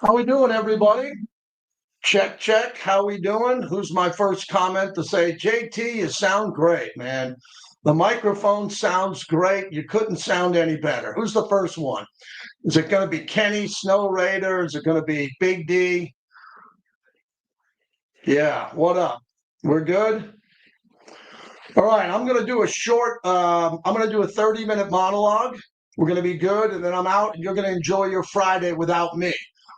How we doing, everybody? Check, check. How we doing? Who's my first comment to say, JT, you sound great, man. The microphone sounds great. You couldn't sound any better. Who's the first one? Is it going to be Kenny, Snow Raider? Is it going to be Big D? Yeah, what up? We're good? All right, I'm going to do a short, I'm going to do a 30-minute monologue. We're going to be good, and then I'm out, and you're going to enjoy your Friday without me.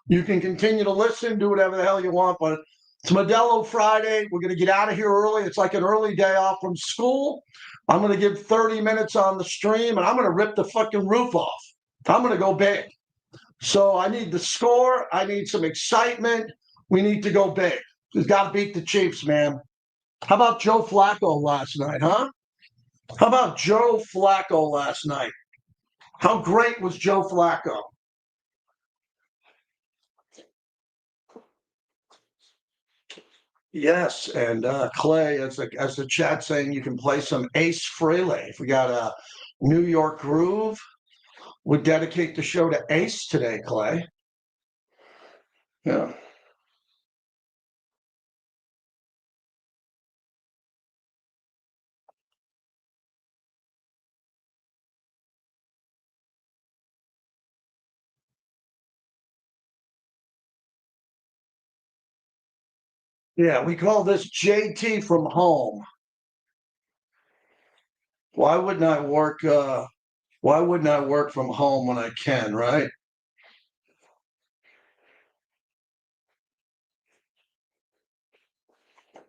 You can continue to listen, do whatever the hell you want, but it's Modelo Friday. We're going to get out of here early. It's like an early day off from school. I'm going to give 30 minutes on the stream, and I'm going to rip the fucking roof off. I'm going to go big. So I need the score. I need some excitement. We need to go big. We've got to beat the Chiefs, man. How about Joe Flacco last night, huh? How about Joe Flacco last night? How great was Joe Flacco? Yes, and Clay, as the chat saying, you can play some Ace Frehley. If we got a New York groove, would dedicate the show to Ace today, Clay. Yeah. Yeah, we call this JT from home. Why wouldn't I work why wouldn't I work from home when I can, right? Let's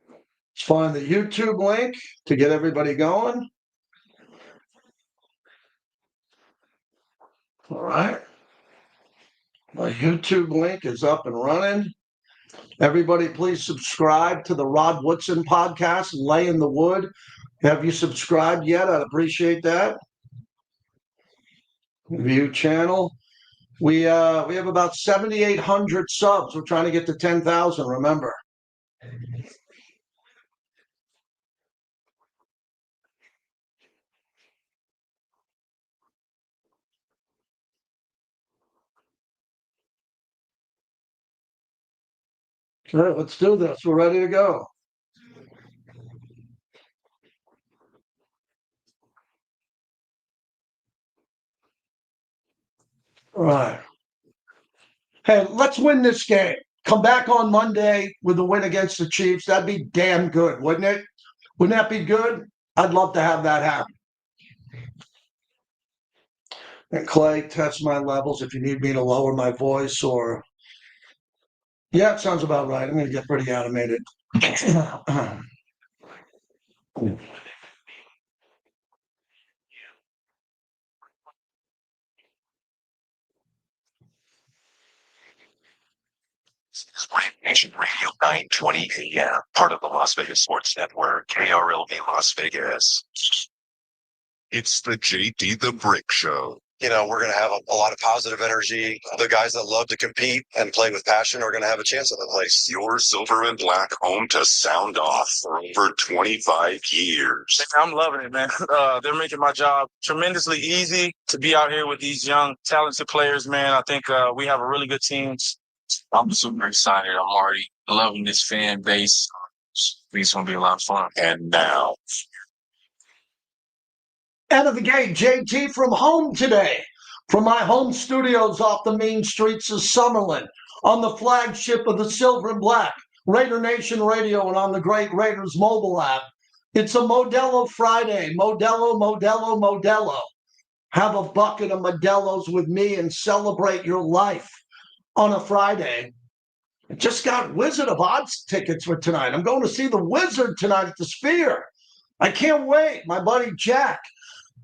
find the YouTube link to get everybody going. All right. My YouTube link is up and running. Everybody, please subscribe to the Rod Woodson podcast, Lay in the Wood. Have you subscribed yet? I'd appreciate that. View channel. We have about 7,800 subs. We're trying to get to 10,000. Remember. All right, let's do this. We're ready to go. All right. Hey, let's win this game. Come back on Monday with a win against the Chiefs. That'd be damn good, wouldn't it? Wouldn't that be good? I'd love to have that happen. And Clay, test my levels if you need me to lower my voice or. Yeah, it sounds about right. I'm going to get pretty animated. Nation Radio 920 AM, part of the Las Vegas Sports Network, KRLV Las Vegas. It's the JD the Brick Show. We're going to have a lot of positive energy. The guys that love to compete and play with passion are going to have a chance at the place. Your Silver and Black home to sound off for over 25 years. I'm loving it, man. They're making my job tremendously easy to be out here with these young, talented players, man. I think we have a really good team. I'm super excited. I'm already loving this fan base. It's going to be a lot of fun. And now, Out of the gate, JT from home today, from my home studios off the main streets of Summerlin, on the flagship of the Silver and Black, Raider Nation Radio, and on the great Raiders mobile app. It's a Modelo Friday. Modelo, Modelo, Modelo. Have a bucket of Modelos with me and celebrate your life on a Friday. I just got Wizard of Oz tickets for tonight. I'm going to see the Wizard tonight at the Sphere. I can't wait. My buddy Jack,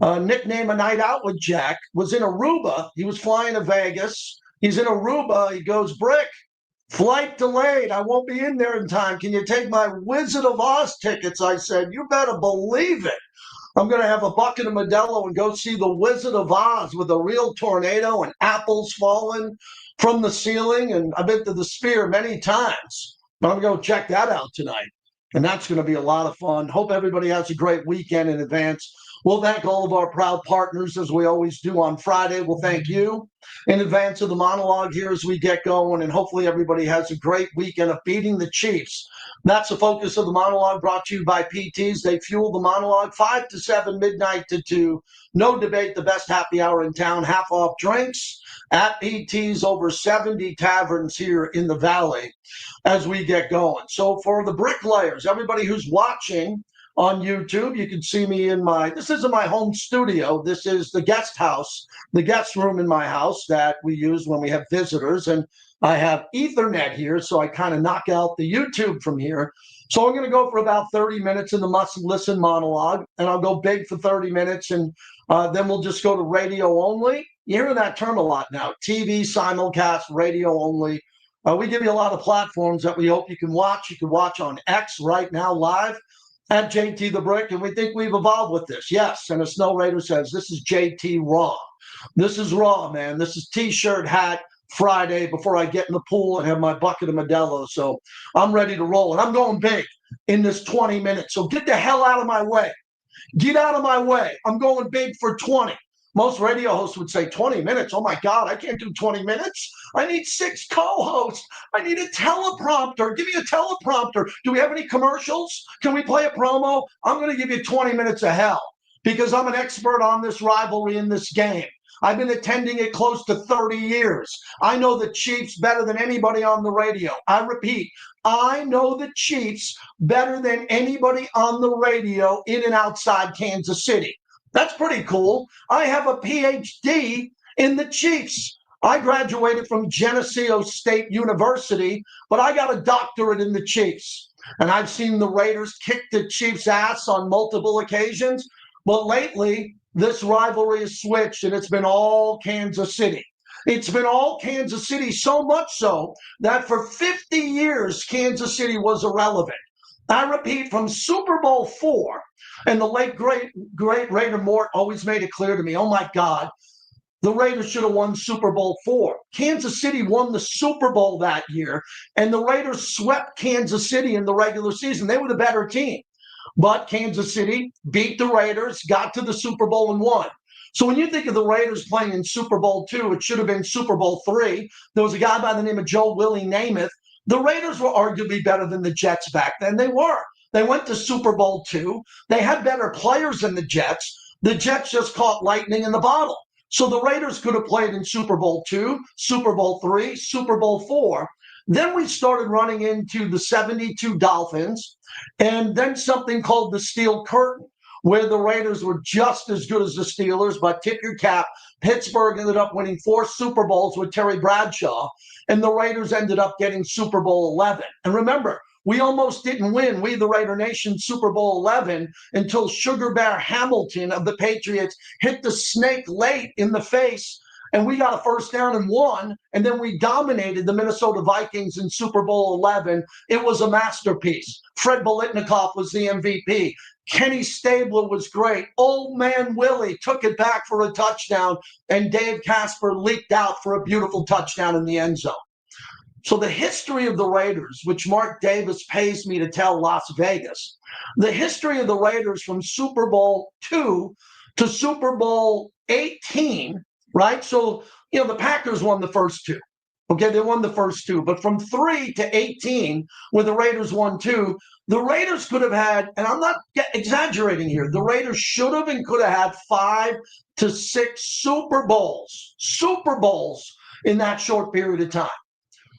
nickname A Night Out with Jack, was in Aruba. He was flying to Vegas. He's in Aruba. He goes, Brick, flight delayed. I won't be in there in time. Can you take my Wizard of Oz tickets? I said, you better believe it. I'm going to have a bucket of Modelo and go see the Wizard of Oz with a real tornado and apples falling from the ceiling. And I've been to the Sphere many times, but I'm going to check that out tonight. And that's going to be a lot of fun. Hope everybody has a great weekend in advance. We'll thank all of our proud partners as we always do on Friday. We'll thank you in advance of the monologue here as we get going, and hopefully everybody has a great weekend of beating the Chiefs. That's the focus of the monologue, brought to you by PTs. They fuel the monologue 5 to 7, midnight to 2. No debate, the best happy hour in town. Half off drinks at PTs, over 70 taverns here in the Valley as we get going. So for the bricklayers, everybody who's watching on YouTube, you can see me in this isn't my home studio. This is the guest house, the guest room in my house that we use when we have visitors. And I have Ethernet here, so I kind of knock out the YouTube from here. So I'm going to go for about 30 minutes in the must listen monologue, and I'll go big for 30 minutes, and then we'll just go to radio only. You're hearing that term a lot now: TV, simulcast, radio only. We give you a lot of platforms that we hope you can watch. You can watch on X right now live at JT the Brick, and we think we've evolved with this. Yes, and a Snow Raider says, this is JT Raw. This is Raw, man. This is T-shirt, hat, Friday before I get in the pool and have my bucket of Modelo. So I'm ready to roll, and I'm going big in this 20 minutes. So get the hell out of my way. Get out of my way. I'm going big for 20. Most radio hosts would say 20 minutes. Oh, my God, I can't do 20 minutes. I need 6 co-hosts. I need a teleprompter. Give me a teleprompter. Do we have any commercials? Can we play a promo? I'm going to give you 20 minutes of hell because I'm an expert on this rivalry in this game. I've been attending it close to 30 years. I know the Chiefs better than anybody on the radio. I repeat, I know the Chiefs better than anybody on the radio in and outside Kansas City. That's pretty cool. I have a PhD in the Chiefs. I graduated from Geneseo State University, but I got a doctorate in the Chiefs. And I've seen the Raiders kick the Chiefs' ass on multiple occasions. But lately, this rivalry has switched, and it's been all Kansas City. It's been all Kansas City, so much so that for 50 years, Kansas City was irrelevant. I repeat, from Super Bowl IV, and the late, great Raider Mort always made it clear to me, oh, my God, the Raiders should have won Super Bowl IV. Kansas City won the Super Bowl that year, and the Raiders swept Kansas City in the regular season. They were the better team. But Kansas City beat the Raiders, got to the Super Bowl, and won. So when you think of the Raiders playing in Super Bowl II, it should have been Super Bowl III. There was a guy by the name of Joe Willie Namath. The Raiders were arguably better than the Jets back then. They were. They went to Super Bowl II. They had better players than the Jets. The Jets just caught lightning in the bottle. So the Raiders could have played in Super Bowl II, Super Bowl III, Super Bowl IV. Then we started running into the 72 Dolphins, and then something called the Steel Curtain, where the Raiders were just as good as the Steelers, but tip your cap, Pittsburgh ended up winning 4 Super Bowls with Terry Bradshaw, and the Raiders ended up getting Super Bowl 11. And remember, we almost didn't win, we the Raider Nation, Super Bowl 11 until Sugar Bear Hamilton of the Patriots hit the snake late in the face, and we got a first down and won, and then we dominated the Minnesota Vikings in Super Bowl 11. It was a masterpiece. Fred Biletnikoff was the MVP. Kenny Stabler was great. Old Man Willie took it back for a touchdown, and Dave Casper leaked out for a beautiful touchdown in the end zone. So the history of the Raiders, which Mark Davis pays me to tell Las Vegas, the history of the Raiders from Super Bowl II to Super Bowl 18, right? So, the Packers won the first 2. Okay, they won the first 2. But from 3 to 18, where the Raiders won 2, the Raiders could have had, and I'm not exaggerating here, the Raiders should have and could have had 5 to 6 Super Bowls in that short period of time.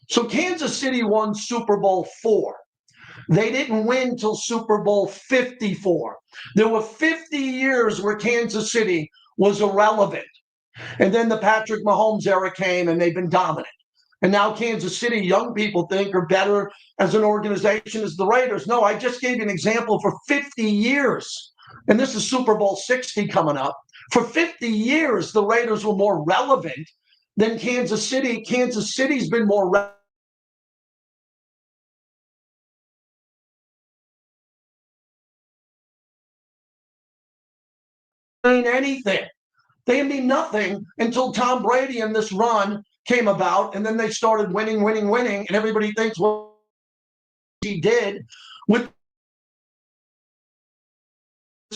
So Kansas City won Super Bowl IV. They didn't win till Super Bowl 54. There were 50 years where Kansas City was irrelevant. And then the Patrick Mahomes era came, and they've been dominant. And now Kansas City, young people think, are better as an organization as the Raiders. No, I just gave you an example. For 50 years, and this is Super Bowl 60 coming up, for 50 years, the Raiders were more relevant than Kansas City. Kansas City's been more relevant than anything. They didn't mean nothing until Tom Brady and this run came about, and then they started winning, and everybody thinks, well, he did with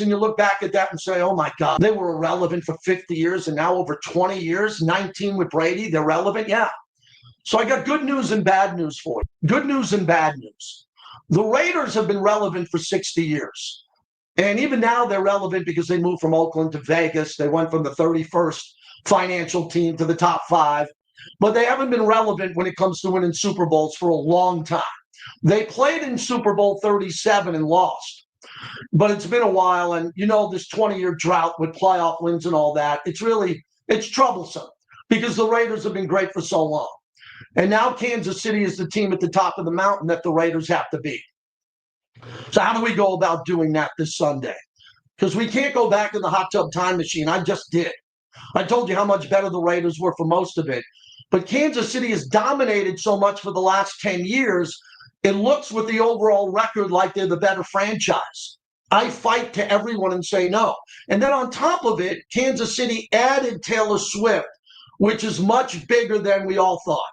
and you look back at that and say, oh my God, they were irrelevant for 50 years and now over 20 years, 19 with Brady, they're relevant? Yeah. So I got good news and bad news for you. Good news and bad news. The Raiders have been relevant for 60 years. And even now they're relevant because they moved from Oakland to Vegas. They went from the 31st financial team to the top 5. But they haven't been relevant when it comes to winning Super Bowls for a long time. They played in Super Bowl 37 and lost. But it's been a while, and this 20-year drought with playoff wins and all that, it's troublesome because the Raiders have been great for so long. And now Kansas City is the team at the top of the mountain that the Raiders have to beat. So how do we go about doing that this Sunday? Because we can't go back in the hot tub time machine. I just did. I told you how much better the Raiders were for most of it. But Kansas City has dominated so much for the last 10 years, it looks with the overall record like they're the better franchise. I fight to everyone and say no. And then on top of it, Kansas City added Taylor Swift, which is much bigger than we all thought.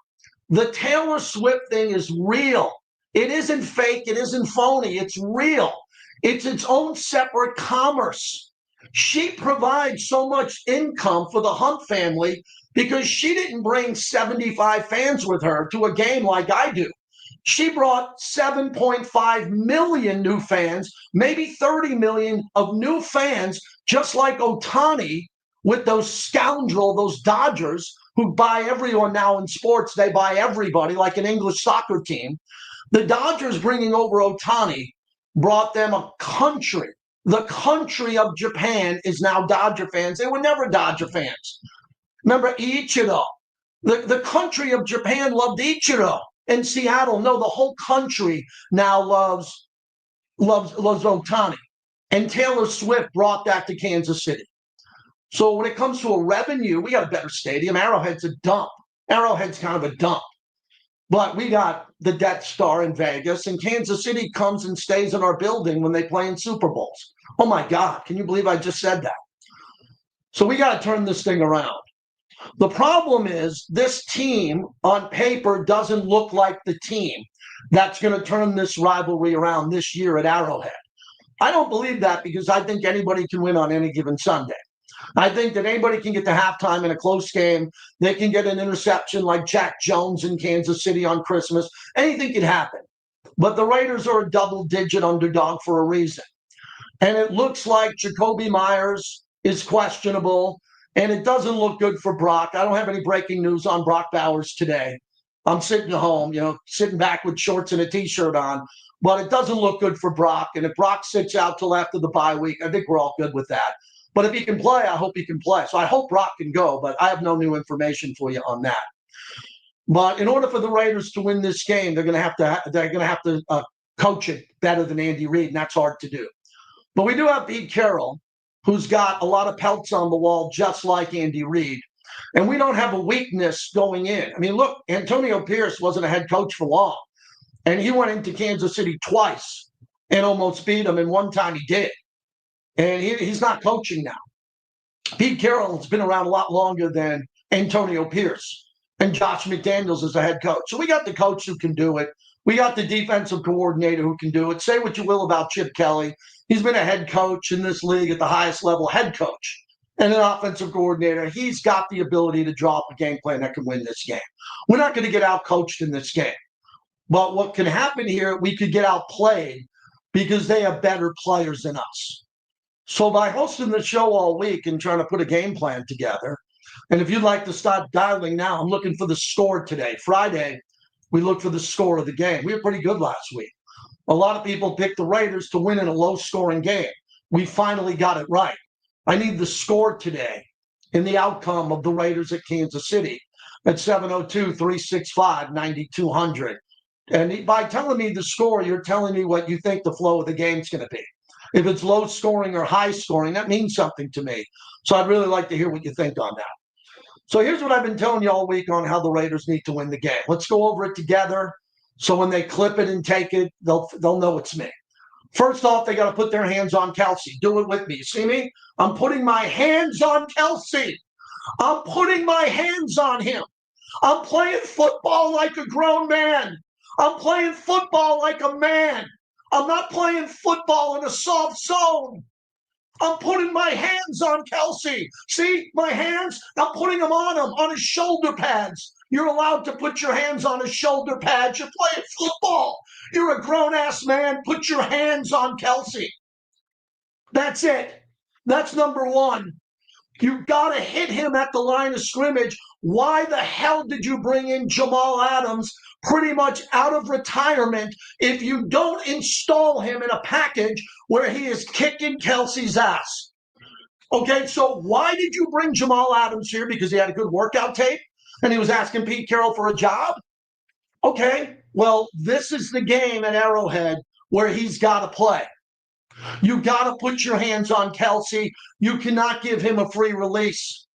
The Taylor Swift thing is real. It isn't fake. It isn't phony. It's real. It's its own separate commerce. She provides so much income for the Hunt family because she didn't bring 75 fans with her to a game like I do. She brought 7.5 million new fans, maybe 30 million of new fans, just like Ohtani with those Dodgers who buy everyone now in sports. They buy everybody like an English soccer team. The Dodgers bringing over Ohtani brought them a country. The country of Japan is now Dodger fans. They were never Dodger fans. Remember Ichiro? The country of Japan loved Ichiro. In Seattle, no, the whole country now loves Ohtani. And Taylor Swift brought that to Kansas City. So when it comes to a revenue, we got a better stadium. Arrowhead's a dump. Arrowhead's kind of a dump. But we got the Death Star in Vegas, and Kansas City comes and stays in our building when they play in Super Bowls. Oh, my God. Can you believe I just said that? So we got to turn this thing around. The problem is this team on paper doesn't look like the team that's going to turn this rivalry around this year at Arrowhead. I don't believe that because I think anybody can win on any given Sunday. I think that anybody can get to halftime in a close game. They can get an interception like Jack Jones in Kansas City on Christmas. Anything can happen. But the Raiders are a double-digit underdog for a reason. And it looks like Jacoby Myers is questionable. And it doesn't look good for Brock. I don't have any breaking news on Brock Bowers today. I'm sitting at home, sitting back with shorts and a T-shirt on. But it doesn't look good for Brock. And if Brock sits out till after the bye week, I think we're all good with that. But if he can play, I hope he can play. So I hope Brock can go, but I have no new information for you on that. But in order for the Raiders to win this game, they're going to have to coach it better than Andy Reid, and that's hard to do. But we do have Pete Carroll, who's got a lot of pelts on the wall, just like Andy Reid. And we don't have a weakness going in. I mean, look, Antonio Pierce wasn't a head coach for long. And he went into Kansas City twice and almost beat them, and one time he did. And he's not coaching now. Pete Carroll has been around a lot longer than Antonio Pierce. And Josh McDaniels is the head coach. So we got the coach who can do it. We got the defensive coordinator who can do it. Say what you will about Chip Kelly. He's been a head coach in this league at the highest level, head coach, and an offensive coordinator. He's got the ability to draw up a game plan that can win this game. We're not going to get out-coached in this game. But what can happen here, we could get outplayed because they have better players than us. So by hosting the show all week and trying to put a game plan together, and if you'd like to start dialing now, I'm looking for the score today. Friday, we looked for the score of the game. We were pretty good last week. A lot of people picked the Raiders to win in a low-scoring game. We finally got it right. I need the score today in the outcome of the Raiders at Kansas City at 702-365-9200. And by telling me the score, you're telling me what you think the flow of the game's going to be. If it's low scoring or high scoring, that means something to me. So I'd really like to hear what you think on that. So here's what I've been telling you all week on how the Raiders need to win the game. Let's go over it together. So when they clip it and take it, they'll know it's me. First off, they got to put their hands on Kelsey. Do it with me. You see me? I'm putting my hands on Kelsey. I'm putting my hands on him. I'm playing football like a grown man. I'm playing football like a man. I'm not playing football in a soft zone. I'm putting my hands on Kelsey. See, my hands, I'm putting them on him, on his shoulder pads. You're allowed to put your hands on his shoulder pads. You're playing football. You're a grown-ass man. Put your hands on Kelsey. That's it. That's number one. You've got to hit him at the line of scrimmage. Why the hell did you bring in Jamal Adams pretty much out of retirement if you don't install him in a package where he is kicking Kelsey's ass? Okay, so why did you bring Jamal Adams here? Because he had a good workout tape and he was asking Pete Carroll for a job? Okay, well, this is the game at Arrowhead where he's got to play. You got to put your hands on Kelsey. You cannot give him a free release.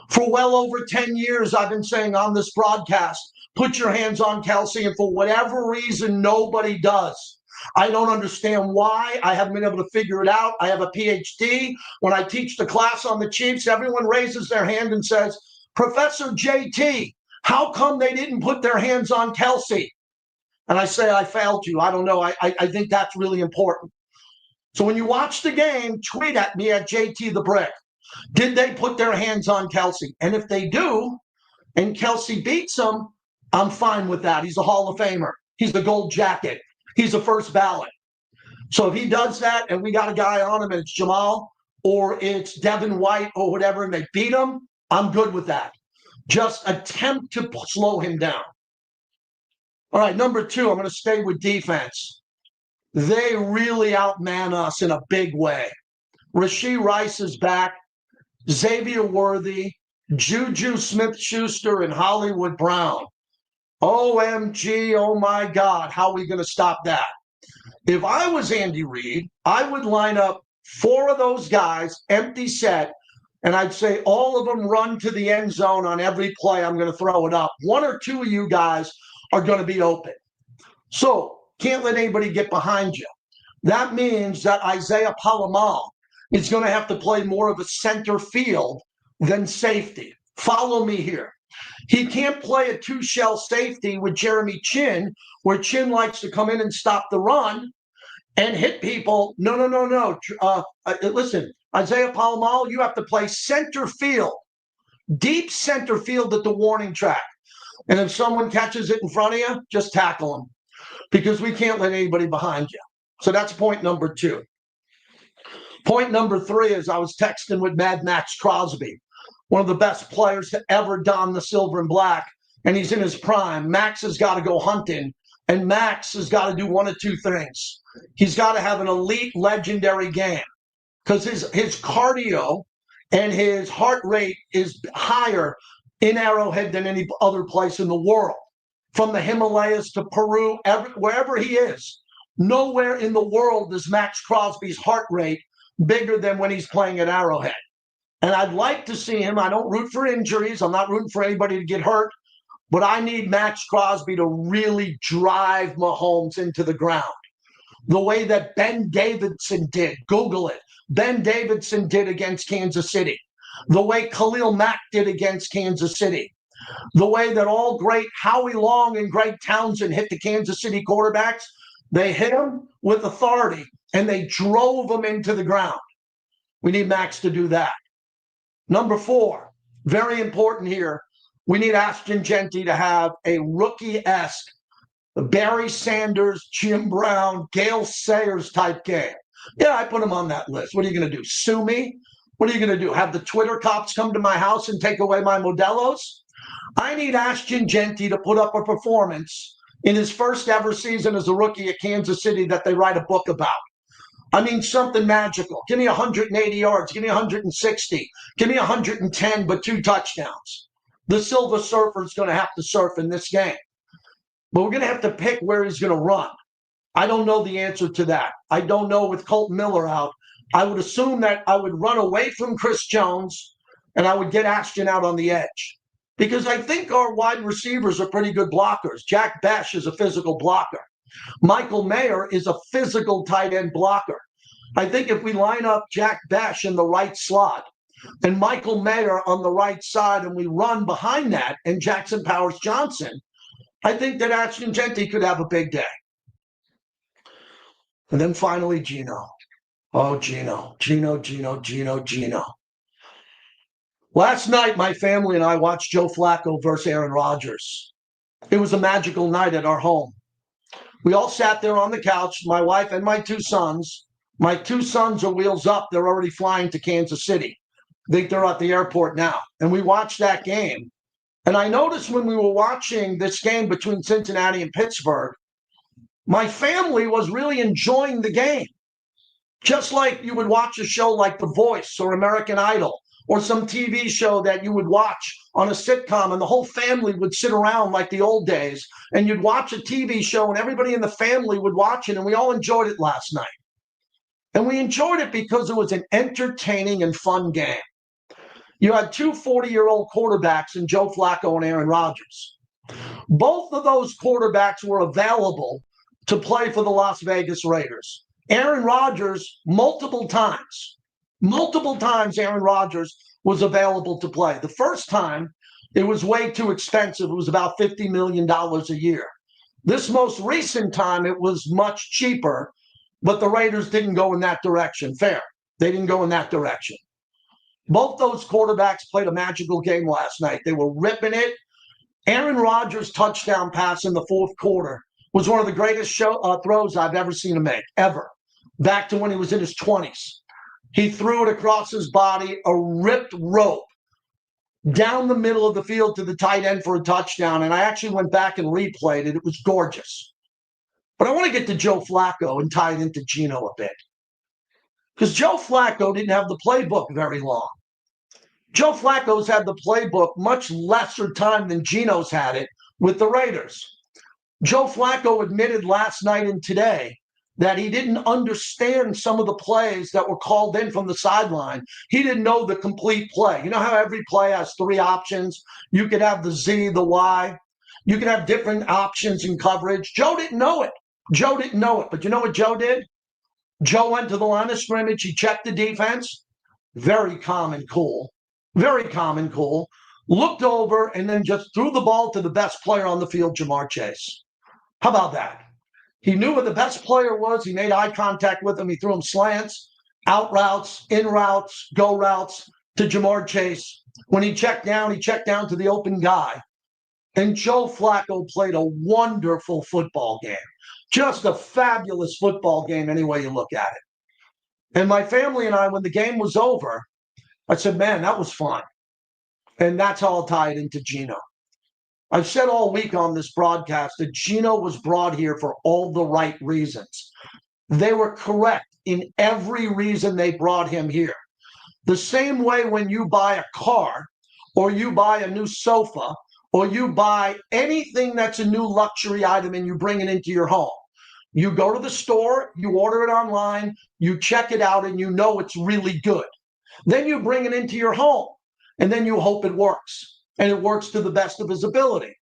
For well over 10 years, I've been saying on this broadcast, put your hands on Kelsey, and for whatever reason, nobody does. I don't understand why. I haven't been able to figure it out. I have a PhD. When I teach the class on the Chiefs, everyone raises their hand and says, Professor JT, how come they didn't put their hands on Kelsey? And I say, I failed you. I don't know. I think that's really important. So when you watch the game, tweet at me at JT the Brick. Did they put their hands on Kelsey? And if they do, and Kelsey beats them, I'm fine with that. He's a Hall of Famer. He's the gold jacket. He's a first ballot. So if he does that and we got a guy on him and it's Jamal or it's Devin White or whatever and they beat him, I'm good with that. Just attempt to slow him down. All right, number two, I'm going to stay with defense. They really outman us in a big way. Rashee Rice is back. Xavier Worthy, Juju Smith-Schuster, and Hollywood Brown. OMG, oh my God, how are we going to stop that? If I was Andy Reid, I would line up 4 of those guys, empty set, and I'd say all of them run to the end zone on every play. I'm going to throw it up. 1 or 2 of you guys are going to be open. So, can't let anybody get behind you. That means that Isaiah Palamal is going to have to play more of a center field than safety. Follow me here. He can't play a 2-shell safety with Jeremy Chin, where Chin likes to come in and stop the run and hit people. No. Listen, Isaiah Palamal, you have to play center field, deep center field at the warning track. And if someone catches it in front of you, just tackle them, because we can't let anybody behind you. So that's point number 2. Point number 3 is I was texting with Mad Max Crosby, one of the best players to ever don the silver and black, and he's in his prime. Max has got to go hunting, and Max has got to do 1 of 2 things. He's got to have an elite, legendary game, because his cardio and his heart rate is higher in Arrowhead than any other place in the world. From the Himalayas to Peru, wherever he is, nowhere in the world is Max Crosby's heart rate bigger than when he's playing at Arrowhead. And I'd like to see him. I don't root for injuries. I'm not rooting for anybody to get hurt. But I need Max Crosby to really drive Mahomes into the ground. The way that Ben Davidson did. Google it. Ben Davidson did against Kansas City. The way Khalil Mack did against Kansas City. The way that all great Howie Long and Greg Townsend hit the Kansas City quarterbacks. They hit them with authority, and they drove them into the ground. We need Max to do that. Number 4, very important here, we need Ashton Jeanty to have a rookie-esque Barry Sanders, Jim Brown, Gale Sayers type game. Yeah, I put him on that list. What are you going to do, sue me? What are you going to do, have the Twitter cops come to my house and take away my Modelos? I need Ashton Jeanty to put up a performance in his first ever season as a rookie at Kansas City that they write a book about. I mean, something magical. Give me 180 yards. Give me 160. Give me 110, but 2 touchdowns. The Silver Surfer's going to have to surf in this game. But we're going to have to pick where he's going to run. I don't know the answer to that. I don't know with Colton Miller out. I would assume that I would run away from Chris Jones and I would get Ashton out on the edge. Because I think our wide receivers are pretty good blockers. Jack Besh is a physical blocker. Michael Mayer is a physical tight end blocker. I think if we line up Jack Besh in the right slot and Michael Mayer on the right side and we run behind that and Jackson Powers Johnson, I think that Ashton Jeanty could have a big day. And then finally, Geno. Oh, Gino. Last night, my family and I watched Joe Flacco versus Aaron Rodgers. It was a magical night at our home. We all sat there on the couch, my wife and my two sons. My two sons are wheels up. They're already flying to Kansas City. I think they're at the airport now. And we watched that game. And I noticed when we were watching this game between Cincinnati and Pittsburgh, my family was really enjoying the game. Just like you would watch a show like The Voice or American Idol or some TV show that you would watch on a sitcom and the whole family would sit around like the old days and you'd watch a TV show and everybody in the family would watch it and we all enjoyed it last night. And we enjoyed it because it was an entertaining and fun game. You had two 40-year-old quarterbacks in Joe Flacco and Aaron Rodgers. Both of those quarterbacks were available to play for the Las Vegas Raiders. Aaron Rodgers, multiple times, Aaron Rodgers was available to play. The first time, it was way too expensive. It was about $50 million a year. This most recent time, it was much cheaper, but the Raiders didn't go in that direction. Fair. They didn't go in that direction. Both those quarterbacks played a magical game last night. They were ripping it. Aaron Rodgers' touchdown pass in the fourth quarter was one of the greatest throws I've ever seen him make, ever. Back to when he was in his 20s. He threw it across his body, a ripped rope, down the middle of the field to the tight end for a touchdown. And I actually went back and replayed it. It was gorgeous. But I want to get to Joe Flacco and tie it into Gino a bit. Because Joe Flacco didn't have the playbook very long. Joe Flacco's had the playbook much lesser time than Gino's had it with the Raiders. Joe Flacco admitted last night and today that he didn't understand some of the plays that were called in from the sideline. He didn't know the complete play. You know how every play has three options? You could have the Z, the Y. You could have different options in coverage. Joe didn't know it. But you know what Joe did? Joe went to the line of scrimmage. He checked the defense. Very calm and cool. Looked over and then just threw the ball to the best player on the field, Jamar Chase. How about that? He knew where the best player was. He made eye contact with him. He threw him slants, out routes, in routes, go routes to Jamar Chase. When he checked down to the open guy. And Joe Flacco played a wonderful football game. Just a fabulous football game any way you look at it. And my family and I, when the game was over, I said, man, that was fun. And that's how I'll tie it into Gino. I've said all week on this broadcast that Gino was brought here for all the right reasons. They were correct in every reason they brought him here. The same way when you buy a car or you buy a new sofa or you buy anything that's a new luxury item and you bring it into your home. You go to the store, you order it online, you check it out, and you know it's really good. Then you bring it into your home, and then you hope it works, and it works to the best of his ability.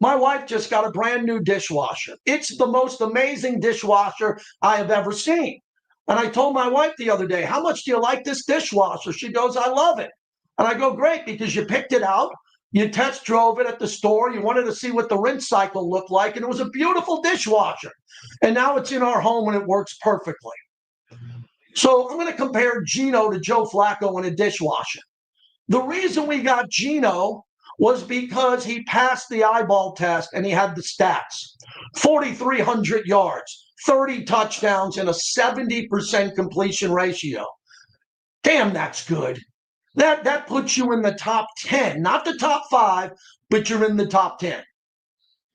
My wife just got a brand new dishwasher. It's the most amazing dishwasher I have ever seen. And I told my wife the other day, how much do you like this dishwasher? She goes, I love it. And I go, great, because you picked it out. You test drove it at the store. You wanted to see what the rinse cycle looked like. And it was a beautiful dishwasher. And now it's in our home and it works perfectly. So I'm going to compare Gino to Joe Flacco in a dishwasher. The reason we got Gino was because he passed the eyeball test and he had the stats. 4,300 yards, 30 touchdowns, and a 70% completion ratio. Damn, that's good. That puts you in the top 10, not the top 5, but you're in the top 10.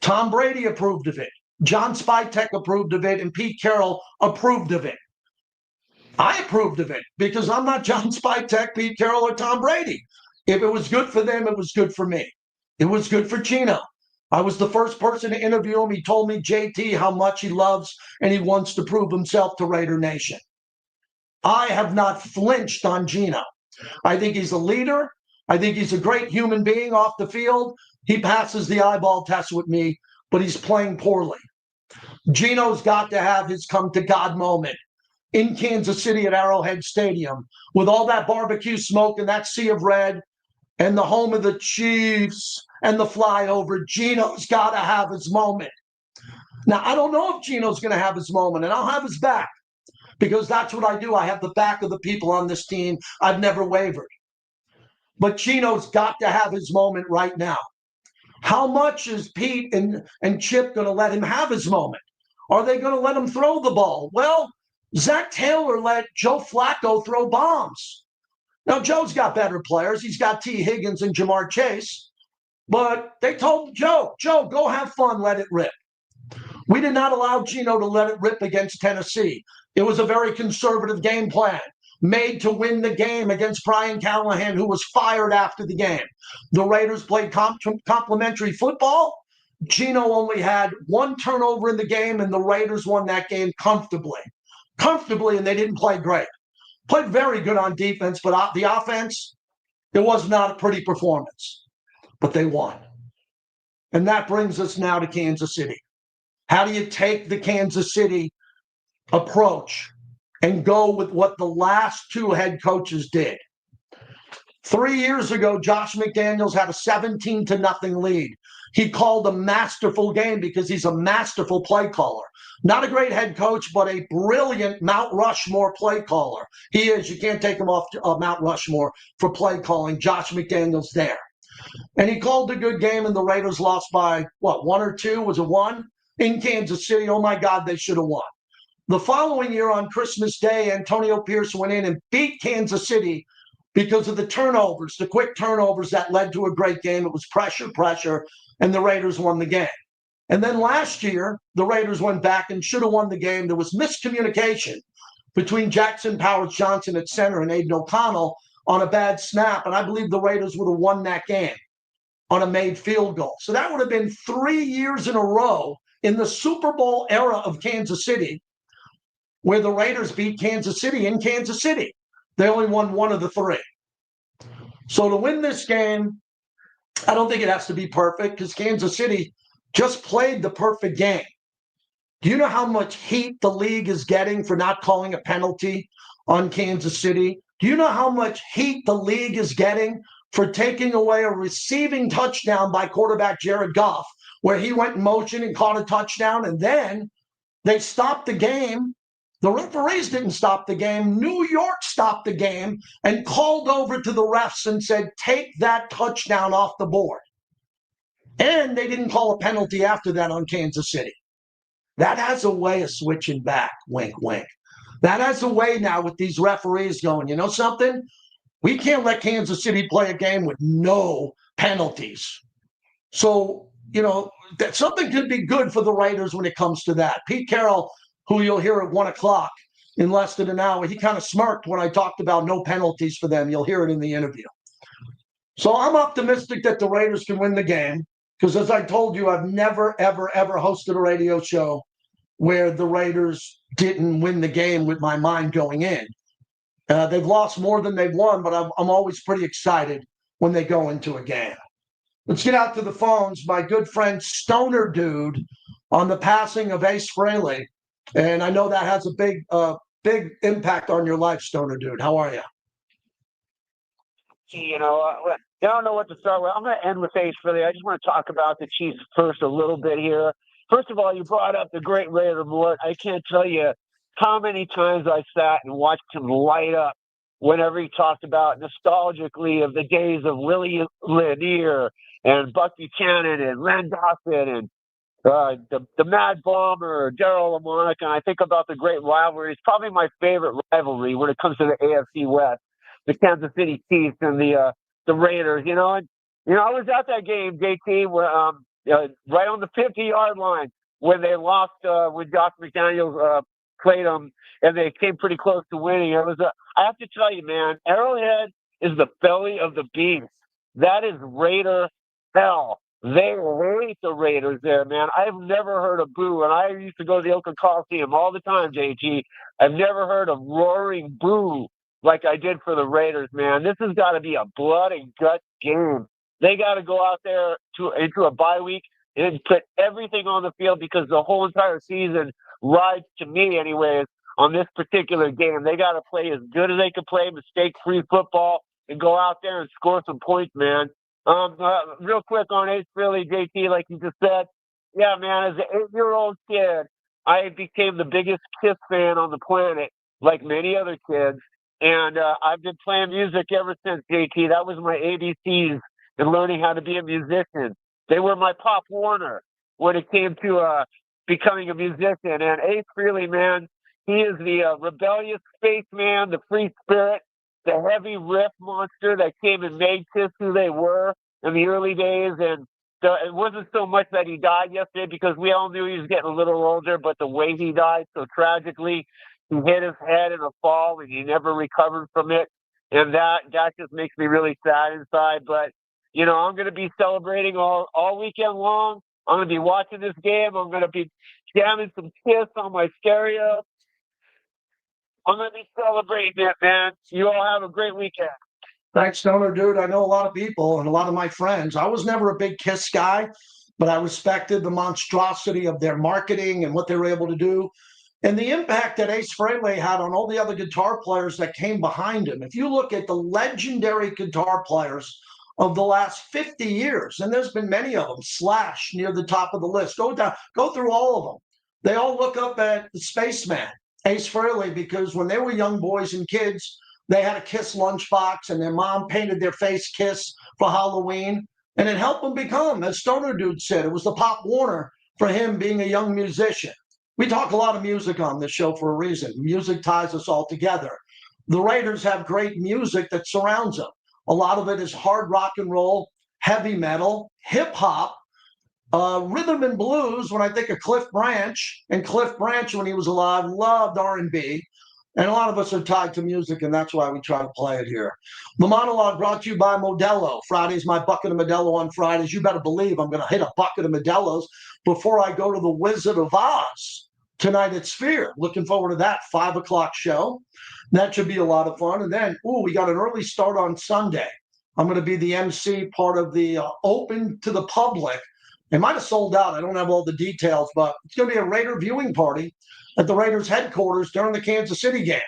Tom Brady approved of it. John Spytek approved of it, and Pete Carroll approved of it. I approved of it because I'm not John Spytek, Pete Carroll, or Tom Brady. If it was good for them, it was good for me. It was good for Gino. I was the first person to interview him. He told me, JT, how much he loves and he wants to prove himself to Raider Nation. I have not flinched on Gino. I think he's a leader. I think he's a great human being off the field. He passes the eyeball test with me, but he's playing poorly. Gino's got to have his come-to-God moment in Kansas City at Arrowhead Stadium with all that barbecue smoke and that sea of red and the home of the Chiefs and the flyover. Gino's got to have his moment. Now, I don't know if Gino's going to have his moment, and I'll have his back. because that's what I do. I have the back of the people on this team. I've never wavered. But Chino's got to have his moment right now. How much is Pete and Chip going to let him have his moment? Are they going to let him throw the ball? Well, Zach Taylor let Joe Flacco throw bombs. Now, Joe's got better players. He's got T. Higgins and Jamar Chase. But they told Joe, go have fun, let it rip. We did not allow Gino to let it rip against Tennessee. It was a very conservative game plan made to win the game against Brian Callahan, who was fired after the game. The Raiders played complimentary football. Gino only had one turnover in the game, and the Raiders won that game comfortably. And they didn't play great. Played very good on defense, but the offense, it was not a pretty performance. But they won. And that brings us now to Kansas City. How do you take the Kansas City approach and go with what the last two head coaches did? 3 years ago, Josh McDaniels had a 17-0 lead. He called a masterful game because he's a masterful play caller. Not a great head coach, but a brilliant Mount Rushmore play caller. He is. You can't take him off Mount Rushmore for play calling. Josh McDaniels there. And he called a good game, and the Raiders lost by, what, 1 or 2? Was it 1? In Kansas City. Oh, my God, they should have won. The following year on Christmas Day, Antonio Pierce went in and beat Kansas City because of the turnovers, the quick turnovers that led to a great game. It was pressure, and the Raiders won the game. And then last year, the Raiders went back and should have won the game. There was miscommunication between Jackson Powers-Johnson at center and Aiden O'Connell on a bad snap, and I believe the Raiders would have won that game on a made field goal. So that would have been 3 years in a row in the Super Bowl era of Kansas City where the Raiders beat Kansas City in Kansas City. They only won 1 of the 3. So to win this game, I don't think it has to be perfect because Kansas City just played the perfect game. Do you know how much heat the league is getting for not calling a penalty on Kansas City? Do you know how much heat the league is getting for taking away a receiving touchdown by quarterback Jared Goff, where he went in motion and caught a touchdown, and then they stopped the game? The referees didn't stop the game. New York stopped the game and called over to the refs and said, take that touchdown off the board. And they didn't call a penalty after that on Kansas City. That has a way of switching back, wink, wink. That has a way now with these referees going, you know something? We can't let Kansas City play a game with no penalties. So, that something could be good for the Raiders when it comes to that. Pete Carroll, who you'll hear at 1 o'clock in less than an hour, he kind of smirked when I talked about no penalties for them. You'll hear it in the interview. So I'm optimistic that the Raiders can win the game because, as I told you, I've never, ever, ever hosted a radio show where the Raiders didn't win the game with my mind going in. They've lost more than they've won, but I'm always pretty excited when they go into a game. Let's get out to the phones. My good friend Stoner Dude on the passing of Ace Frehley. And I know that has a big impact on your life, Stoner Dude. How are you? I don't know what to start with. I'm going to end with Ace Frehley. I just want to talk about the Chiefs first a little bit here. First of all, you brought up the great Raider Mort. I can't tell you how many times I sat and watched him light up whenever he talked about nostalgically of the days of Willie Lanier and Buck Buchanan and Len Dawson and the Mad Bomber, Daryl LaMonica. And I think about the great rivalry. It's probably my favorite rivalry when it comes to the AFC West, the Kansas City Chiefs and the Raiders. And I was at that game, JT, where, right on the 50-yard line when they lost when Josh McDaniels played them, and they came pretty close to winning. I have to tell you, man, Arrowhead is the belly of the beast. That is Raider hell. They hate the Raiders there, man. I've never heard a boo, and I used to go to the Oakland Coliseum all the time, JT. I've never heard a roaring boo like I did for the Raiders, man. This has got to be a blood and gut game. They got to go out there into a bye week and put everything on the field because the whole entire season rides, to me anyways, on this particular game. They got to play as good as they can play, mistake-free football, and go out there and score some points, man. Real quick on Ace Frehley, JT, like you just said, yeah, man, as an 8-year-old kid, I became the biggest Kiss fan on the planet like many other kids. And I've been playing music ever since, JT. That was my ABCs in learning how to be a musician. They were my Pop Warner when it came to becoming a musician. And Ace Frehley, man, he is the rebellious spaceman, the free spirit, the heavy riff monster that came and made Kiss who they were in the early days. And it wasn't so much that he died yesterday, because we all knew he was getting a little older, but the way he died so tragically, he hit his head in a fall and he never recovered from it. And that just makes me really sad inside. But, you know, I'm going to be celebrating all weekend long. I'm going to be watching this game. I'm going to be jamming some Kiss on my stereo. I'm going to be celebrating it, man. You all have a great weekend. Thanks, Stoner, dude. I know a lot of people and a lot of my friends. I was never a big Kiss guy, but I respected the monstrosity of their marketing and what they were able to do, and the impact that Ace Frehley had on all the other guitar players that came behind him. If you look at the legendary guitar players of the last 50 years, and there's been many of them, Slash near the top of the list. Go down, go through all of them. They all look up at the spaceman, Ace Frehley, because when they were young boys and kids, they had a Kiss lunchbox, and their mom painted their face Kiss for Halloween, and it helped them become, as Stoner Dude said, it was the Pop Warner for him being a young musician. We talk a lot of music on this show for a reason. Music ties us all together. The Raiders have great music that surrounds them. A lot of it is hard rock and roll, heavy metal, hip hop, rhythm and blues. When I think of Cliff Branch, and Cliff Branch when he was alive loved R&B. And a lot of us are tied to music, and that's why we try to play it here. The monologue brought to you by Modelo. Friday's my bucket of Modelo on Fridays. You better believe I'm going to hit a bucket of Modelos before I go to the Wizard of Oz tonight at Sphere. Looking forward to that 5 o'clock show. That should be a lot of fun. And then, we got an early start on Sunday. I'm going to be the MC, part of the open to the public. It might have sold out. I don't have all the details, but it's going to be a Raider viewing party at the Raiders headquarters during the Kansas City game.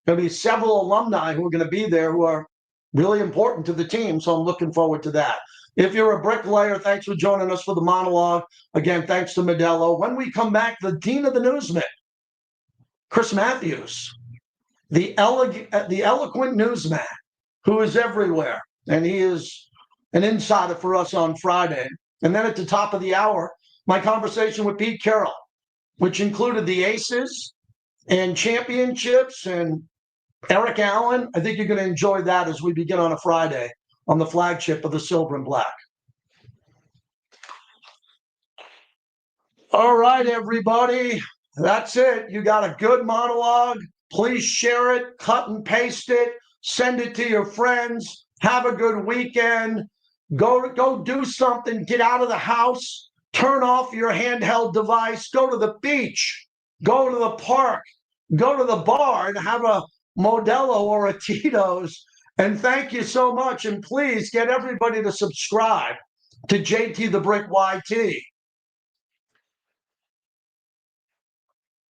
There'll be several alumni who are going to be there who are really important to the team, so I'm looking forward to that. If you're a bricklayer, thanks for joining us for the monologue. Again, thanks to Modelo. When we come back, the Dean of the Newsmen, Chris Matthews, the eloquent newsman who is everywhere, and he is an insider for us on Friday. And then at the top of the hour, my conversation with Pete Carroll, which included the Aces and championships and Eric Allen. I think you're going to enjoy that as we begin on a Friday on the flagship of the Silver and Black. All right, everybody. That's it. You got a good monologue. Please share it, cut and paste it, send it to your friends. Have a good weekend. Go do something. Get out of the house. Turn off your handheld device. Go to the beach. Go to the park. Go to the bar and have a Modelo or a Tito's. And thank you so much. And please get everybody to subscribe to JT the Brick YT.